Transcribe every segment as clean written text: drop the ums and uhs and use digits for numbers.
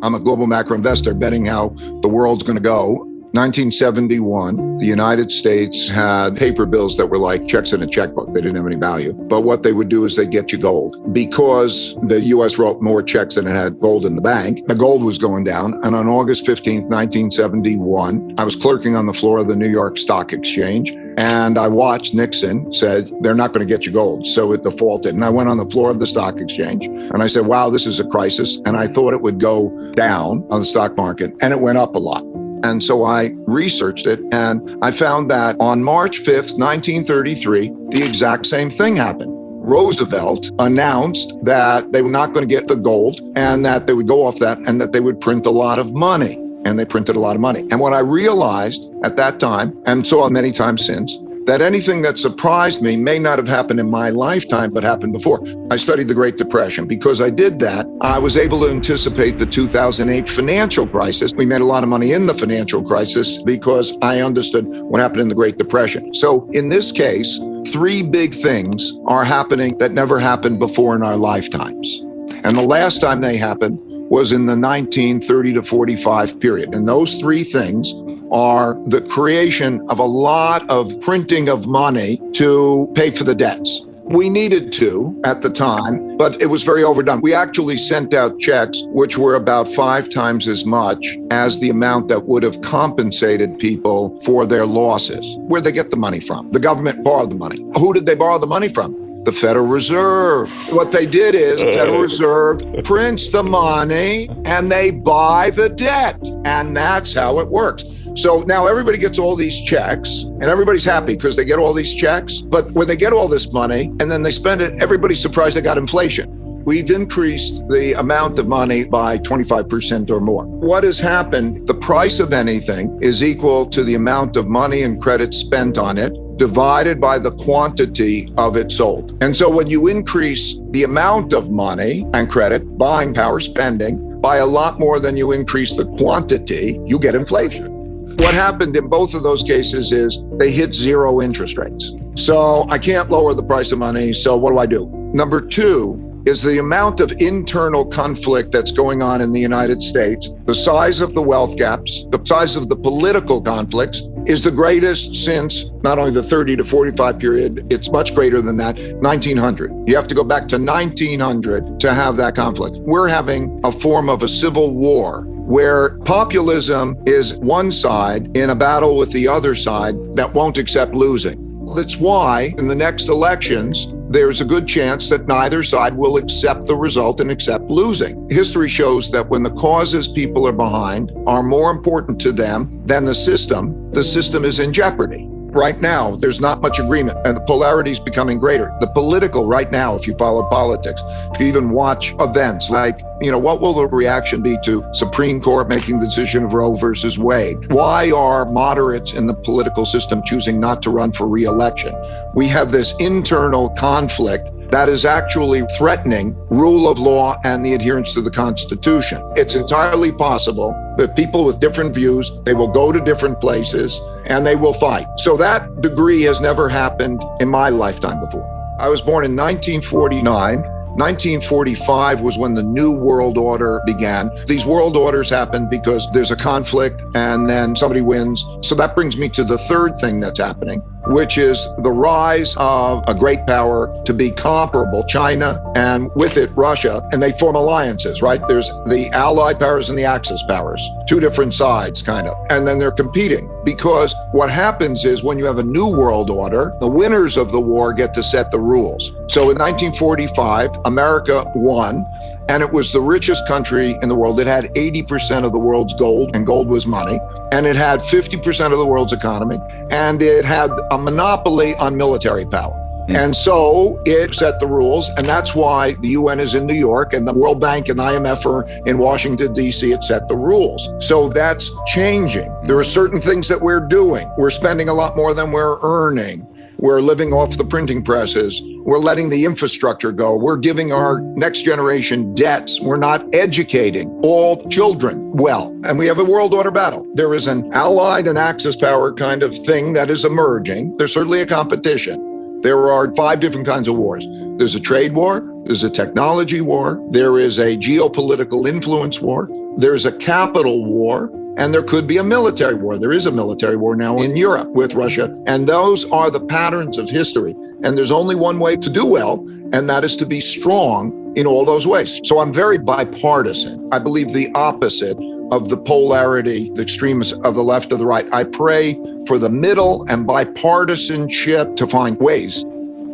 I'm a global macro investor betting how the world's going to go. 1971, the United States had paper bills that were like checks in a checkbook. They didn't have any value. But what they would do is they'd get you gold. Because the U.S. wrote more checks than it had gold in the bank, the gold was going down. And on August 15th, 1971, I was clerking on the floor of the New York Stock Exchange. And I watched Nixon said, they're not going to get you gold. So it defaulted. And I went on the floor of the stock exchange and I said, wow, this is a crisis. And I thought it would go down on the stock market. And it went up a lot. And so I researched it and I found that on March 5th, 1933, the exact same thing happened. Roosevelt announced that they were not going to get the gold and that they would go off that and that they would print a lot of money. And they printed a lot of money. And what I realized at that time, and saw many times since, that anything that surprised me may not have happened in my lifetime, but happened before. I studied the Great Depression. Because I did that, I was able to anticipate the 2008 financial crisis. We made a lot of money in the financial crisis because I understood what happened in the Great Depression. So in this case, three big things are happening that never happened before in our lifetimes. And the last time they happened was in the 1930 to 45 period. And those three things are the creation of a lot of printing of money to pay for the debts. We needed to at the time, but it was very overdone. We actually sent out checks which were about 5 times as much as the amount that would have compensated people for their losses. Where'd they get the money from? The government borrowed the money. Who did they borrow the money from? The Federal Reserve. What they did is the Federal Reserve prints the money and they buy the debt. And that's how it works. So now everybody gets all these checks and everybody's happy because they get all these checks. But when they get all this money and then they spend it, everybody's surprised they got inflation. We've increased the amount of money by 25% or more. What has happened, the price of anything is equal to the amount of money and credit spent on it divided by the quantity of it sold. And so when you increase the amount of money and credit, buying power, spending, by a lot more than you increase the quantity, you get inflation. What happened in both of those cases is they hit zero interest rates. So I can't lower the price of money. So what do I do? Number two is the amount of internal conflict that's going on in the United States, the size of the wealth gaps, the size of the political conflicts is the greatest since not only the 30 to 45 period, it's much greater than that, 1900. You have to go back to 1900 to have that conflict. We're having a form of a civil war where populism is one side in a battle with the other side that won't accept losing. That's why in the next elections, there's a good chance that neither side will accept the result and accept losing. History shows that when the causes people are behind are more important to them than the system is in jeopardy. Right now, there's not much agreement and the polarity is becoming greater. The political right now, if you follow politics, if you even watch events like, what will the reaction be to Supreme Court making the decision of Roe versus Wade? Why are moderates in the political system choosing not to run for re-election? We have this internal conflict that is actually threatening rule of law and the adherence to the Constitution. It's entirely possible that people with different views, they will go to different places and they will fight. So that degree has never happened in my lifetime before. I was born in 1949. 1945 was when the New World Order began. These world orders happen because there's a conflict and then somebody wins. So that brings me to the third thing that's happening, which is the rise of a great power to be comparable, China, and with it, Russia, and they form alliances, right? There's the Allied powers and the Axis powers, two different sides, kind of, and then they're competing. Because what happens is when you have a new world order, the winners of the war get to set the rules. So in 1945, America won, and it was the richest country in the world. It had 80% of the world's gold, and gold was money, and it had 50% of the world's economy, and it had a monopoly on military power. And so it set the rules, and that's why the UN is in New York and the World Bank and IMF are in Washington, D.C. It set the rules. So that's changing. There are certain things that we're doing. We're spending a lot more than we're earning. We're living off the printing presses. We're letting the infrastructure go. We're giving our next generation debts. We're not educating all children well. And we have a world order battle. There is an allied and axis power kind of thing that is emerging. There's certainly a competition. There are 5 different kinds of wars. There's a trade war, there's a technology war, there is a geopolitical influence war, There's a capital war, and there could be a military war. There is a military war now in Europe with Russia, and those are the patterns of history. And there's only one way to do well, and that is to be strong in all those ways. So I'm very bipartisan. I believe the opposite of the polarity, the extremes of the left or the right. I pray for the middle and bipartisanship to find ways.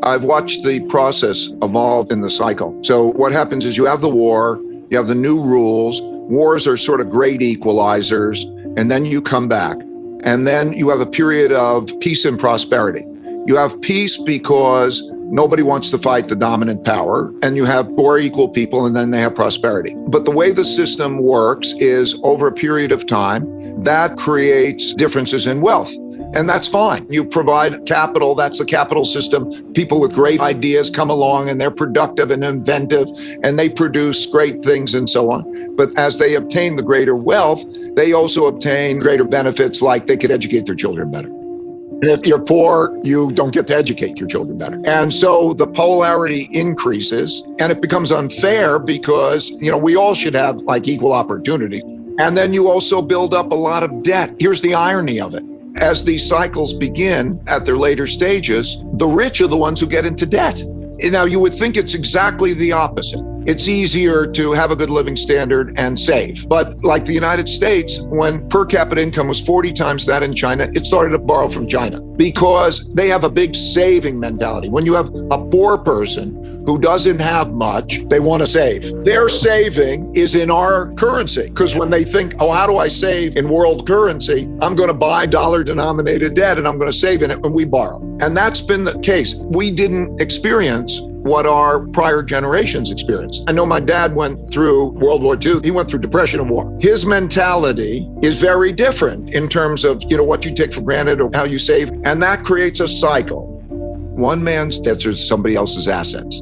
I've watched the process evolve in the cycle. So what happens is you have the war, you have the new rules. Wars are sort of great equalizers, and then you come back. And then you have a period of peace and prosperity. You have peace because nobody wants to fight the dominant power, and you have more equal people, and then they have prosperity. But the way the system works is over a period of time, that creates differences in wealth. And that's fine. You provide capital, that's the capital system. People with great ideas come along and they're productive and inventive and they produce great things and so on. But as they obtain the greater wealth, they also obtain greater benefits, like they could educate their children better. And if you're poor, you don't get to educate your children better. And so the polarity increases and it becomes unfair because, we all should have like equal opportunity. And then you also build up a lot of debt. Here's the irony of it. As these cycles begin at their later stages, the rich are the ones who get into debt. Now, you would think it's exactly the opposite. It's easier to have a good living standard and save. But like the United States, when per capita income was 40 times that in China, it started to borrow from China because they have a big saving mentality. When you have a poor person who doesn't have much, they want to save. Their saving is in our currency because when they think, how do I save in world currency? I'm going to buy dollar-denominated debt and I'm going to save in it when we borrow. And that's been the case. We didn't experience what our prior generations experienced. I know my dad went through World War II. He went through depression and war. His mentality is very different in terms of, what you take for granted or how you save. And that creates a cycle. One man's debts are somebody else's assets.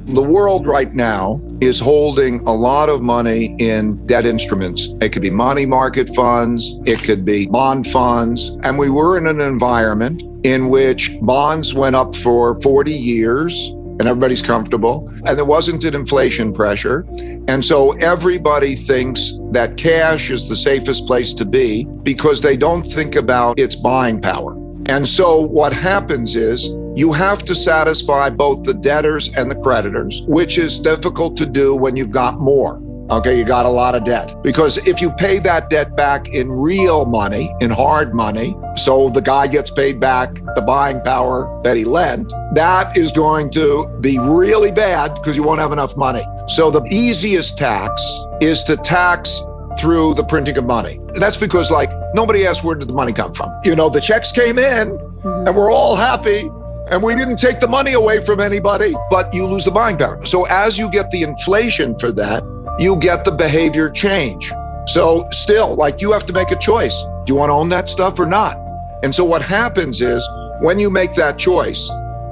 The world right now is holding a lot of money in debt instruments. It could be money market funds, it could be bond funds. And we were in an environment in which bonds went up for 40 years and everybody's comfortable. And there wasn't an inflation pressure. And so everybody thinks that cash is the safest place to be because they don't think about its buying power. And so what happens is you have to satisfy both the debtors and the creditors, which is difficult to do when you've got more. Okay, you got a lot of debt. Because if you pay that debt back in real money, in hard money, so the guy gets paid back the buying power that he lent, that is going to be really bad because you won't have enough money. So the easiest tax is to tax through the printing of money. And that's because nobody asked where did the money come from. The checks came in and we're all happy. And we didn't take the money away from anybody, but you lose the buying power. So as you get the inflation for that, you get the behavior change. So still, you have to make a choice. Do you want to own that stuff or not? And so what happens is when you make that choice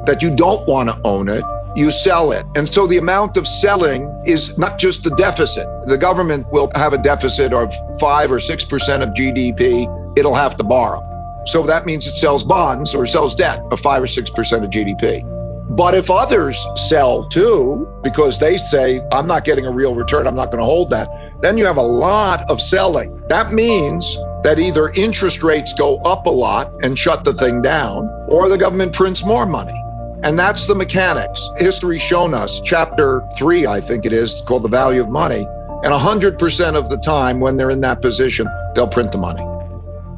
that you don't want to own it, you sell it. And so the amount of selling is not just the deficit. The government will have a deficit of 5 or 6% of GDP. It'll have to borrow. So that means it sells bonds or sells debt of 5 or 6% of GDP. But if others sell too, because they say, I'm not getting a real return, I'm not going to hold that, then you have a lot of selling. That means that either interest rates go up a lot and shut the thing down, or the government prints more money. And that's the mechanics. History's shown us, chapter 3, I think it is, called The Value of Money. And 100% of the time when they're in that position, they'll print the money.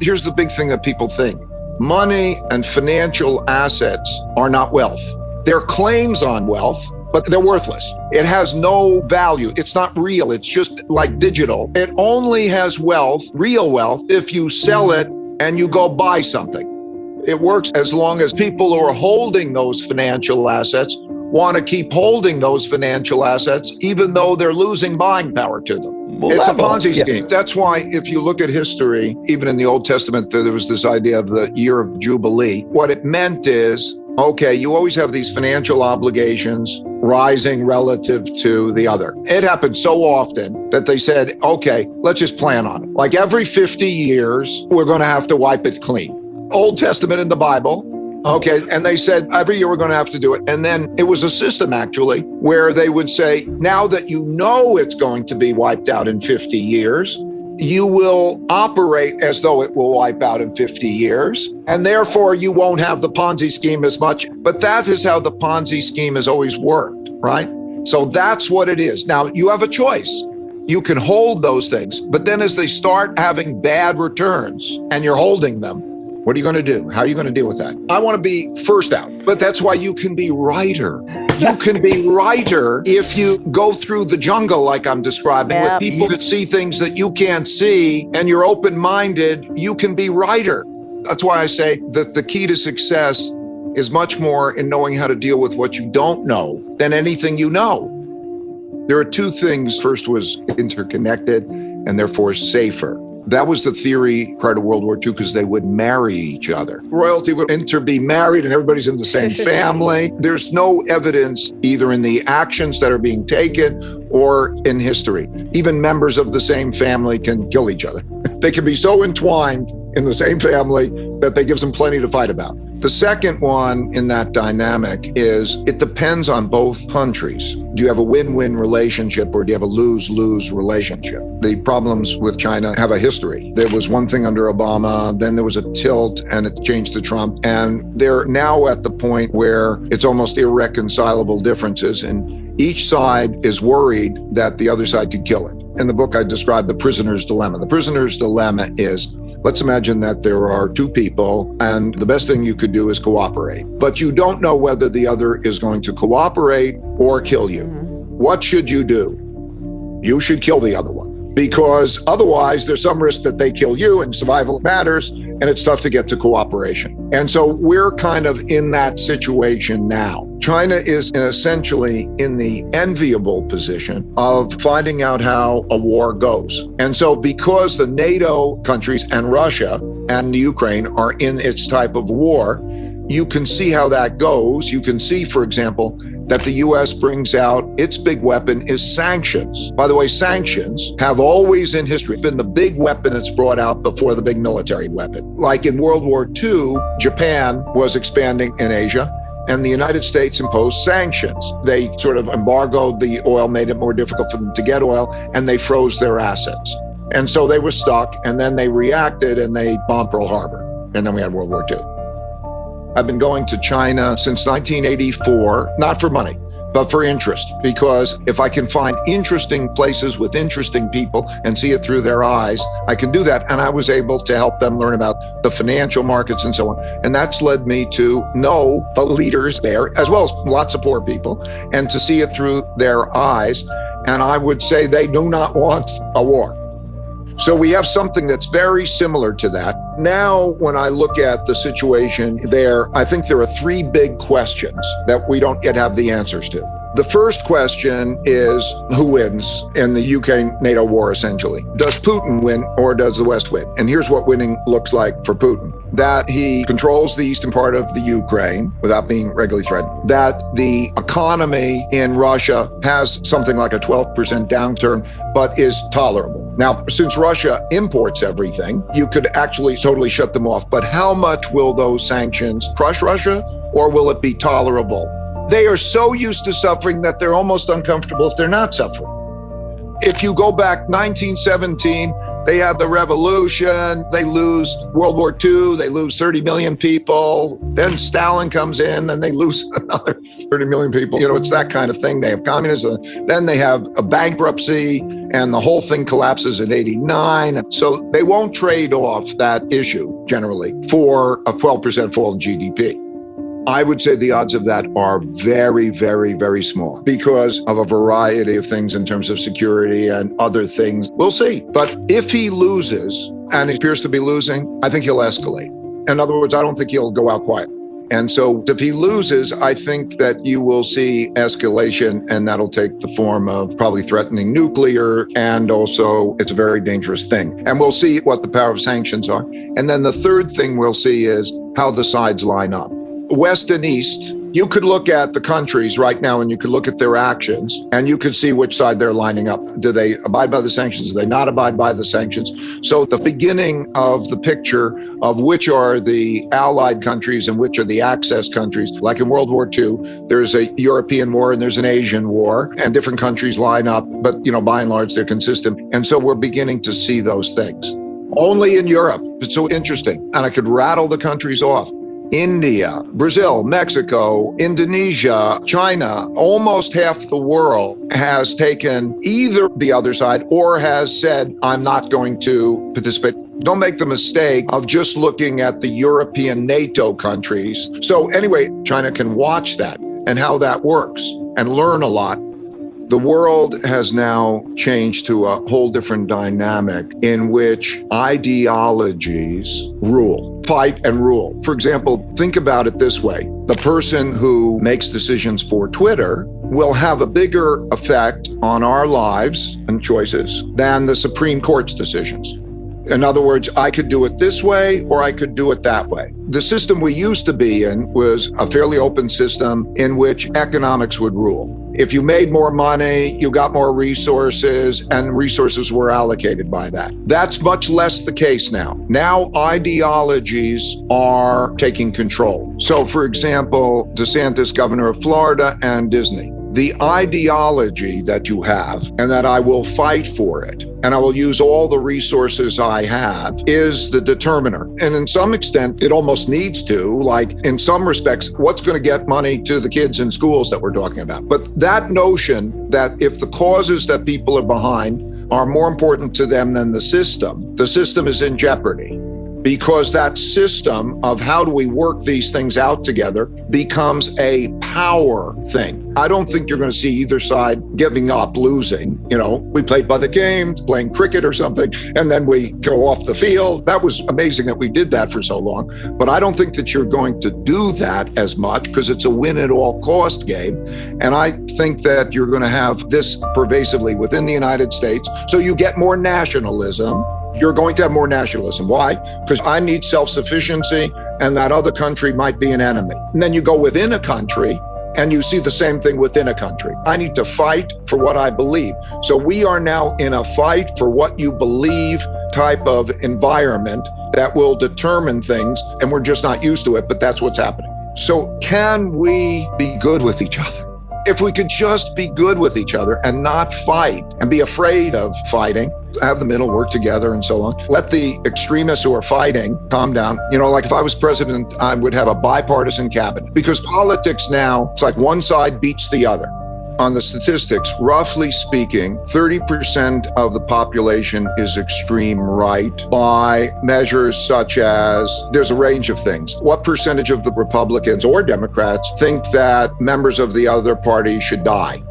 Here's the big thing that people think. Money and financial assets are not wealth. They're claims on wealth, but they're worthless. It has no value. It's not real. It's just like digital. It only has wealth, real wealth, if you sell it and you go buy something. It works as long as people who are holding those financial assets want to keep holding those financial assets, even though they're losing buying power to them. It's a Ponzi scheme. That's why if you look at history, even in the Old Testament, there was this idea of the year of Jubilee. What it meant is, okay, you always have these financial obligations rising relative to the other. It happened so often that they said, okay, let's just plan on it. Every 50 years, we're going to have to wipe it clean. Old Testament in the Bible, Okay. And they said every year we're going to have to do it. And then it was a system actually where they would say, now that you know it's going to be wiped out in 50 years, you will operate as though it will wipe out in 50 years. And therefore you won't have the Ponzi scheme as much. But that is how the Ponzi scheme has always worked, right? So that's what it is. Now you have a choice. You can hold those things, but then as they start having bad returns and you're holding them, what are you going to do? How are you going to deal with that? I want to be first out, but that's why you can be righter. You can be righter if you go through the jungle like I'm describing with people that see things that you can't see and you're open-minded, you can be righter. That's why I say that the key to success is much more in knowing how to deal with what you don't know than anything you know. There are two things. First was interconnected and therefore safer. That was the theory prior to World War II because they would marry each other. Royalty would be married and everybody's in the same family. There's no evidence either in the actions that are being taken or in history. Even members of the same family can kill each other. They can be so entwined in the same family that they give them plenty to fight about. The second one in that dynamic is it depends on both countries. Do you have a win-win relationship or do you have a lose-lose relationship? The problems with China have a history. There was one thing under Obama, then there was a tilt and it changed to Trump. And they're now at the point where it's almost irreconcilable differences and each side is worried that the other side could kill it. In the book, I described the prisoner's dilemma. The prisoner's dilemma is, let's imagine that there are two people and the best thing you could do is cooperate, but you don't know whether the other is going to cooperate or kill you. What should you do? You should kill the other one because otherwise there's some risk that they kill you and survival matters and it's tough to get to cooperation. And so we're kind of in that situation now. China is essentially in the enviable position of finding out how a war goes. And so because the NATO countries and Russia and Ukraine are in its type of war, you can see how that goes. You can see, for example, that the US brings out its big weapon is sanctions. By the way, sanctions have always in history been the big weapon that's brought out before the big military weapon. Like in World War II, Japan was expanding in Asia and the United States imposed sanctions. They sort of embargoed the oil, made it more difficult for them to get oil, and they froze their assets. And so they were stuck, and then they reacted and they bombed Pearl Harbor. And then we had World War II. I've been going to China since 1984, not for money, but for interest, because if I can find interesting places with interesting people and see it through their eyes, I can do that. And I was able to help them learn about the financial markets and so on. And that's led me to know the leaders there, as well as lots of poor people, and to see it through their eyes. And I would say they do not want a war. So we have something that's very similar to that. Now, when I look at the situation there, I think there are three big questions that we don't yet have the answers to. The first question is who wins in the UK-NATO war, essentially. Does Putin win or does the West win? And here's what winning looks like for Putin. That he controls the eastern part of the Ukraine without being regularly threatened. That the economy in Russia has something like a 12% downturn, but is tolerable. Now, since Russia imports everything, you could actually totally shut them off. But how much will those sanctions crush Russia, or will it be tolerable? They are so used to suffering that they're almost uncomfortable if they're not suffering. If you go back 1917, they had the revolution, they lose World War II, they lose 30 million people. Then Stalin comes in and they lose another 30 million people. You know, it's that kind of thing. They have communism. Then they have a bankruptcy and the whole thing collapses in 89. So they won't trade off that issue generally for a 12% fall in GDP. I would say the odds of that are very, very, very small because of a variety of things in terms of security and other things. We'll see. But if he loses, and he appears to be losing, I think he'll escalate. In other words, I don't think he'll go out quiet. And so if he loses, I think that you will see escalation, and that'll take the form of probably threatening nuclear. And also it's a very dangerous thing. And we'll see what the power of sanctions are. And then the third thing we'll see is how the sides line up. West and East, You could look at the countries right now and you could look at their actions and you could see which side they're lining up. Do they abide by the sanctions? Do they not abide by the sanctions? So the beginning of the picture of which are the allied countries and which are the access countries, like in World War II, there's a European war and there's an Asian war and different countries line up, but by and large, they're consistent. And so we're beginning to see those things. Only in Europe. It's so interesting. And I could rattle the countries off. India, Brazil, Mexico, Indonesia, China, almost half the world has taken either the other side or has said, I'm not going to participate. Don't make the mistake of just looking at the European NATO countries. So anyway, China can watch that and how that works and learn a lot. The world has now changed to a whole different dynamic in which ideologies rule, fight and rule. For example, think about it this way. The person who makes decisions for Twitter will have a bigger effect on our lives and choices than the Supreme Court's decisions. In other words, I could do it this way or I could do it that way. The system we used to be in was a fairly open system in which economics would rule. If you made more money, you got more resources, and resources were allocated by that. That's much less the case now. Now ideologies are taking control. So for example, DeSantis, governor of Florida, and Disney. The ideology that you have and that I will fight for it and I will use all the resources I have is the determiner. And in some extent, it almost needs to, like in some respects, what's going to get money to the kids in schools that we're talking about. But that notion that if the causes that people are behind are more important to them than the system is in jeopardy. Because that system of how do we work these things out together becomes a power thing. I don't think you're going to see either side giving up, losing. We played by the game, playing cricket or something, and then we go off the field. That was amazing that we did that for so long. But I don't think that you're going to do that as much because it's a win at all cost game. And I think that you're going to have this pervasively within the United States. So you get more nationalism. You're going to have more nationalism. Why? Because I need self-sufficiency and that other country might be an enemy. And then you go within a country and you see the same thing within a country. I need to fight for what I believe. So we are now in a fight for what you believe type of environment that will determine things. And we're just not used to it, but that's what's happening. So can we be good with each other? If we could just be good with each other and not fight and be afraid of fighting, have the middle, work together and so on. Let the extremists who are fighting calm down. Like if I was president, I would have a bipartisan cabinet because politics now, it's like one side beats the other. On the statistics, roughly speaking, 30% of the population is extreme right by measures such as, there's a range of things. What percentage of the Republicans or Democrats think that members of the other party should die?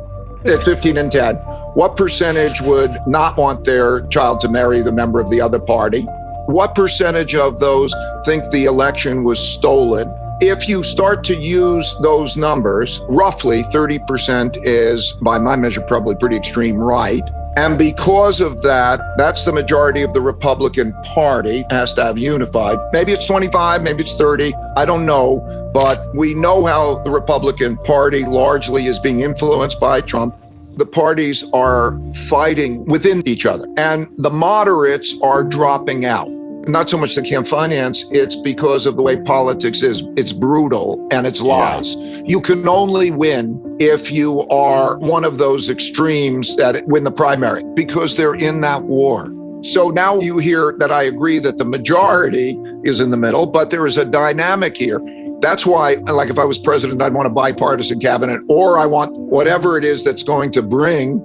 It's 15 and 10. What percentage would not want their child to marry the member of the other party? What percentage of those think the election was stolen? If you start to use those numbers, roughly 30% is, by my measure, probably pretty extreme right. And because of that, that's the majority of the Republican Party has to have unified. Maybe it's 25, maybe it's 30, I don't know. But we know how the Republican Party largely is being influenced by Trump. The parties are fighting within each other and the moderates are dropping out. Not so much they can't finance, it's because of the way politics is. It's brutal and it's lies. Yeah. You can only win if you are one of those extremes that win the primary because they're in that war. So now you hear that I agree that the majority is in the middle, but there is a dynamic here. That's why, like if I was president, I'd want a bipartisan cabinet, or I want whatever it is that's going to bring,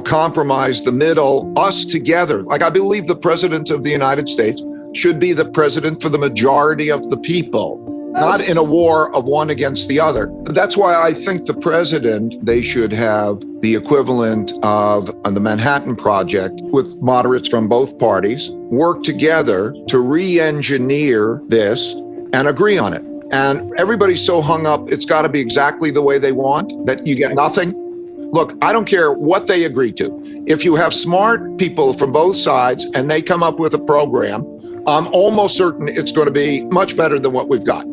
compromise the middle, us together. Like I believe the president of the United States should be the president for the majority of the people, not in a war of one against the other. That's why I think the president, they should have the equivalent of the Manhattan Project with moderates from both parties, work together to re-engineer this and agree on it. And everybody's so hung up, it's got to be exactly the way they want, that you get nothing. Look, I don't care what they agree to. If you have smart people from both sides and they come up with a program, I'm almost certain it's going to be much better than what we've got.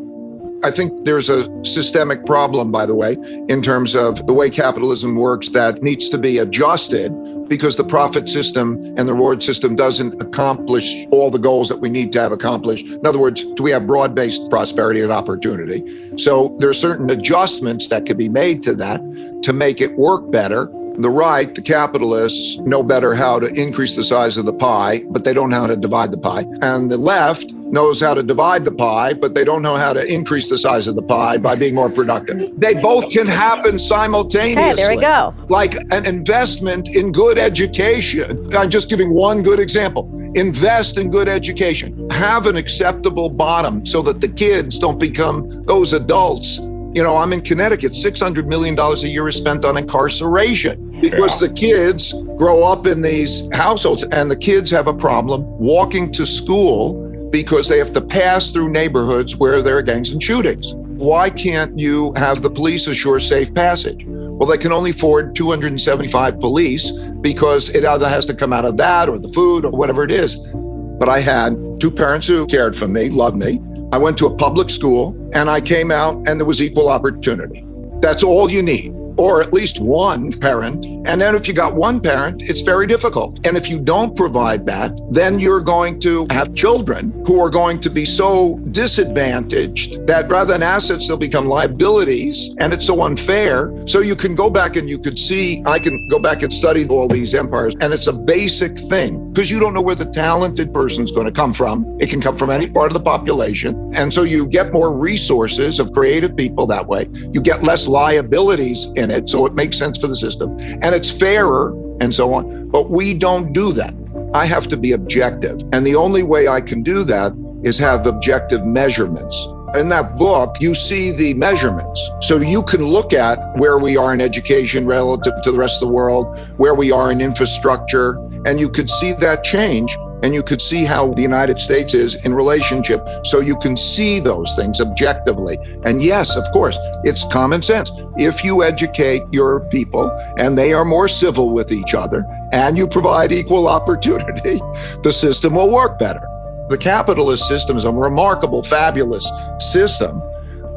I think there's a systemic problem, by the way, in terms of the way capitalism works that needs to be adjusted because the profit system and the reward system doesn't accomplish all the goals that we need to have accomplished. In other words, do we have broad-based prosperity and opportunity? So there are certain adjustments that could be made to that to make it work better. The right, the capitalists, know better how to increase the size of the pie, but they don't know how to divide the pie. And the left knows how to divide the pie, but they don't know how to increase the size of the pie by being more productive. They both can happen simultaneously. Okay, there we go. Like an investment in good education. I'm just giving one good example. Invest in good education. Have an acceptable bottom so that the kids don't become those adults. You know, I'm in Connecticut, $600 million a year is spent on incarceration because the kids grow up in these households and the kids have a problem walking to school because they have to pass through neighborhoods where there are gangs and shootings. Why can't you have the police assure safe passage? Well, they can only afford 275 police because it either has to come out of that or the food or whatever it is. But I had two parents who cared for me, loved me. I went to a public school and I came out and there was equal opportunity. That's all you need, or at least one parent. And then if you got one parent, it's very difficult. And if you don't provide that, then you're going to have children who are going to be so disadvantaged that rather than assets, they'll become liabilities. And it's so unfair. So you can go back and you could see, I can go back and study all these empires. And it's a basic thing because you don't know where the talented person's going to come from. It can come from any part of the population. And so you get more resources of creative people that way. You get less liabilities in it, so it makes sense for the system. And it's fairer and so on. But we don't do that. I have to be objective. And the only way I can do that is have objective measurements. In that book, you see the measurements. So you can look at where we are in education relative to the rest of the world, where we are in infrastructure, and you could see that change. And you could see how the United States is in relationship. So you can see those things objectively. And yes, of course, it's common sense. If you educate your people and they are more civil with each other and you provide equal opportunity, the system will work better. The capitalist system is a remarkable, fabulous system.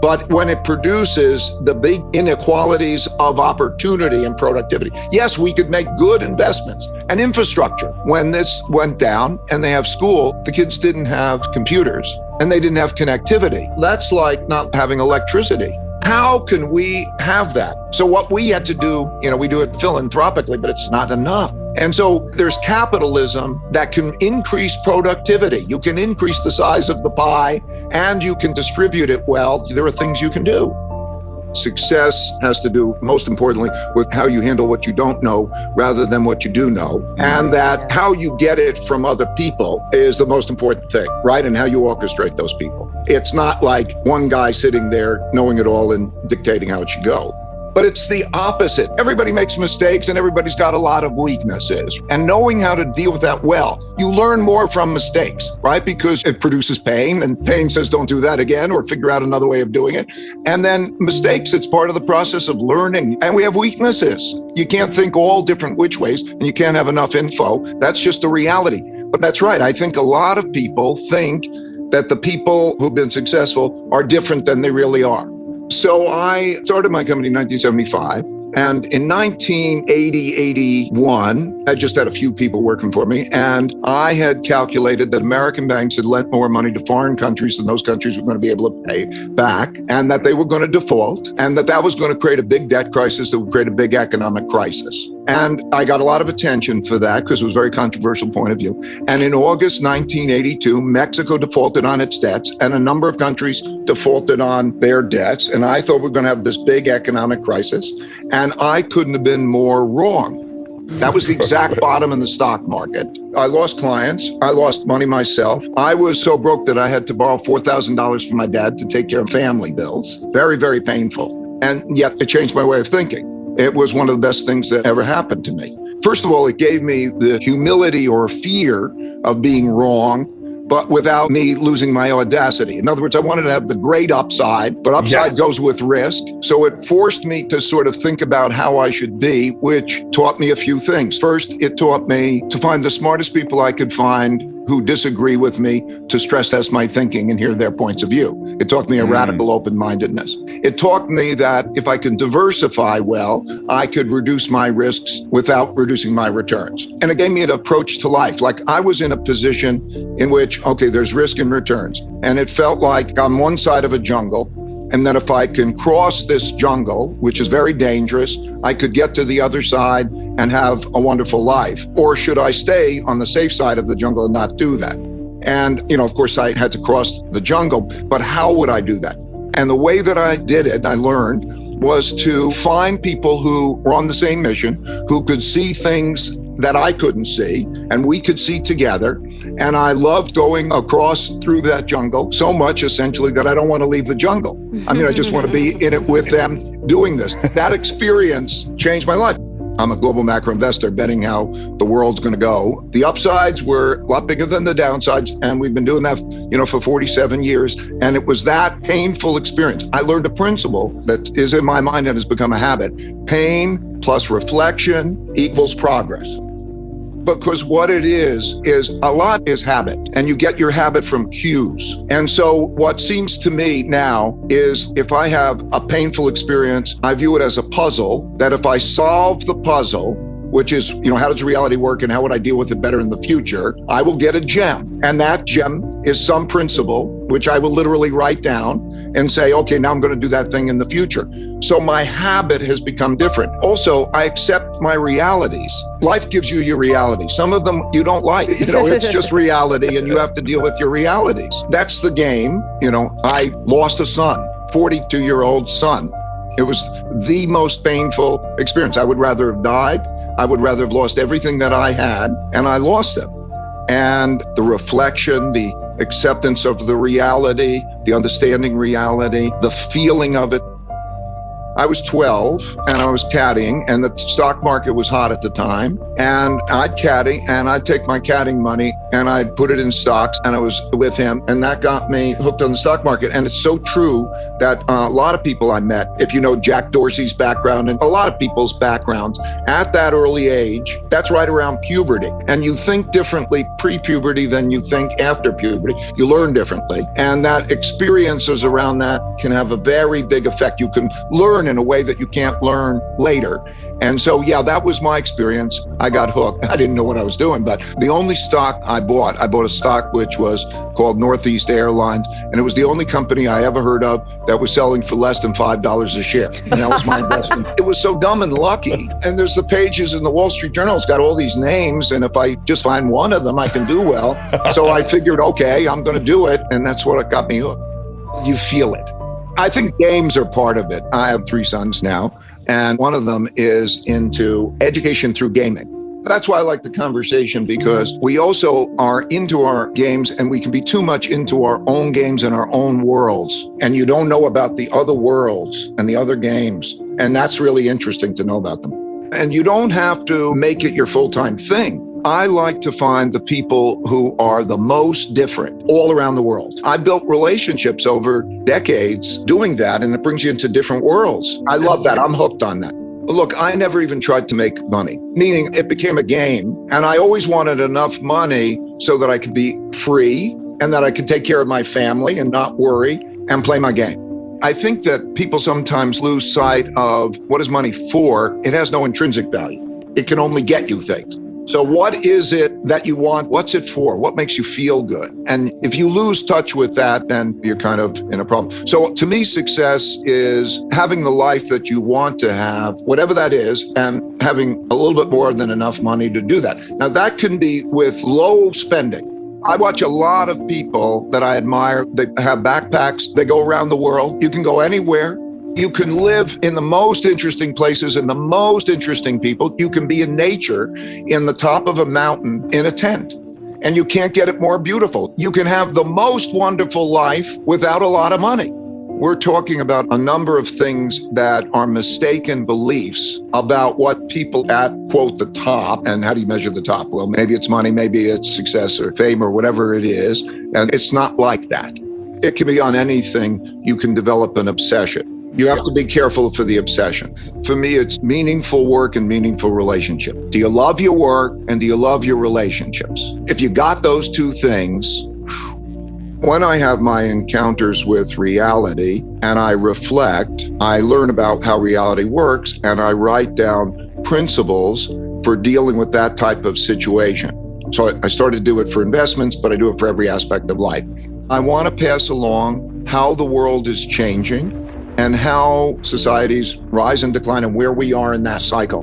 But when it produces the big inequalities of opportunity and productivity, yes, we could make good investments and infrastructure. When this went down and they have school, the kids didn't have computers and they didn't have connectivity. That's like not having electricity. How can we have that? So what we had to do, we do it philanthropically, but it's not enough. And so there's capitalism that can increase productivity. You can increase the size of the pie and you can distribute it well. There are things you can do. Success has to do, most importantly, with how you handle what you don't know rather than what you do know. And that how you get it from other people is the most important thing, right? And how you orchestrate those people. It's not like one guy sitting there knowing it all and dictating how it should go. But it's the opposite. Everybody makes mistakes and everybody's got a lot of weaknesses. And knowing how to deal with that well, you learn more from mistakes, right? Because it produces pain and pain says don't do that again or figure out another way of doing it. And then mistakes, it's part of the process of learning. And we have weaknesses. You can't think all different which ways and you can't have enough info. That's just a reality. But that's right. I think a lot of people think that the people who've been successful are different than they really are. So I started my company in 1975. And in 1981, I just had a few people working for me. And I had calculated that American banks had lent more money to foreign countries than those countries were going to be able to pay back, and that they were going to default, and that was going to create a big debt crisis that would create a big economic crisis. And I got a lot of attention for that because it was a very controversial point of view. And in August 1982, Mexico defaulted on its debts and a number of countries defaulted on their debts. And I thought we were going to have this big economic crisis. And I couldn't have been more wrong. That was the exact bottom in the stock market. I lost clients. I lost money myself. I was so broke that I had to borrow $4,000 from my dad to take care of family bills. Very, very painful. And yet it changed my way of thinking. It was one of the best things that ever happened to me. First of all, it gave me the humility or fear of being wrong, but without me losing my audacity. In other words, I wanted to have the great upside, but upside goes with risk. So it forced me to sort of think about how I should be, which taught me a few things. First, it taught me to find the smartest people I could find who disagree with me to stress test my thinking and hear their points of view. It taught me a radical open-mindedness. It taught me that if I can diversify well, I could reduce my risks without reducing my returns. And it gave me an approach to life. Like I was in a position in which, okay, there's risk and returns. And it felt like I'm one side of a jungle. And that if I can cross this jungle, which is very dangerous, I could get to the other side and have a wonderful life. Or should I stay on the safe side of the jungle and not do that? And, of course, I had to cross the jungle, but how would I do that? And the way that I did it, I learned, was to find people who were on the same mission, who could see things that I couldn't see, and we could see together. And I loved going across through that jungle so much, essentially, that I don't want to leave the jungle. I just want to be in it with them doing this. That experience changed my life. I'm a global macro investor betting how the world's going to go. The upsides were a lot bigger than the downsides. And we've been doing that, for 47 years. And it was that painful experience. I learned a principle that is in my mind and has become a habit. Pain plus reflection equals progress. Because what it is a lot is habit, and you get your habit from cues. And so what seems to me now is if I have a painful experience, I view it as a puzzle, that if I solve the puzzle, which is, how does reality work and how would I deal with it better in the future, I will get a gem. And that gem is some principle, which I will literally write down and say, okay, now I'm going to do that thing in the future. So my habit has become different. Also, I accept my realities. Life gives you your reality. Some of them you don't like. It's just reality and you have to deal with your realities. That's the game. I lost a son, 42-year-old son. It was the most painful experience. I would rather have died. I would rather have lost everything that I had, and I lost him. And the reflection, the acceptance of the reality, the understanding reality, the feeling of it. I was 12 and I was caddying, and the stock market was hot at the time. And I'd caddy and I'd take my caddying money and I'd put it in stocks, and I was with him, and that got me hooked on the stock market. And it's so true that a lot of people I met, if you know Jack Dorsey's background and a lot of people's backgrounds at that early age, that's right around puberty. And you think differently pre-puberty than you think after puberty. You learn differently. And that experiences around that can have a very big effect. You can learn in a way that you can't learn later. And so, that was my experience. I got hooked. I didn't know what I was doing, but the only stock I bought a stock which was called Northeast Airlines. And it was the only company I ever heard of that was selling for less than $5 a share. And that was my investment. It was so dumb and lucky. And there's the pages in the Wall Street Journal. It's got all these names. And if I just find one of them, I can do well. So I figured, okay, I'm going to do it. And that's what got me hooked. You feel it. I think games are part of it. I have 3 sons now, and one of them is into education through gaming. That's why I like the conversation, because we also are into our games, and we can be too much into our own games and our own worlds. And you don't know about the other worlds and the other games. And that's really interesting to know about them. And you don't have to make it your full-time thing. I like to find the people who are the most different all around the world. I built relationships over decades doing that, and it brings you into different worlds. I love that. I'm hooked on that. Look, I never even tried to make money, meaning it became a game. And I always wanted enough money so that I could be free and that I could take care of my family and not worry and play my game. I think that people sometimes lose sight of what is money for. It has no intrinsic value. It can only get you things. So what is it that you want? What's it for? What makes you feel good? And if you lose touch with that, then you're kind of in a problem. So to me, success is having the life that you want to have, whatever that is, and having a little bit more than enough money to do that. Now, that can be with low spending. I watch a lot of people that I admire. They have backpacks. They go around the world. You can go anywhere. You can live in the most interesting places and the most interesting people. You can be in nature in the top of a mountain in a tent, and you can't get it more beautiful. You can have the most wonderful life without a lot of money. We're talking about a number of things that are mistaken beliefs about what people at, quote, the top. And how do you measure the top? Well, maybe it's money, maybe it's success or fame or whatever it is. And it's not like that. It can be on anything. You can develop an obsession. You have to be careful for the obsessions. For me, it's meaningful work and meaningful relationship. Do you love your work and do you love your relationships? If you got those two things, when I have my encounters with reality and I reflect, I learn about how reality works and I write down principles for dealing with that type of situation. So I started to do it for investments, but I do it for every aspect of life. I want to pass along how the world is changing and how societies rise and decline and where we are in that cycle.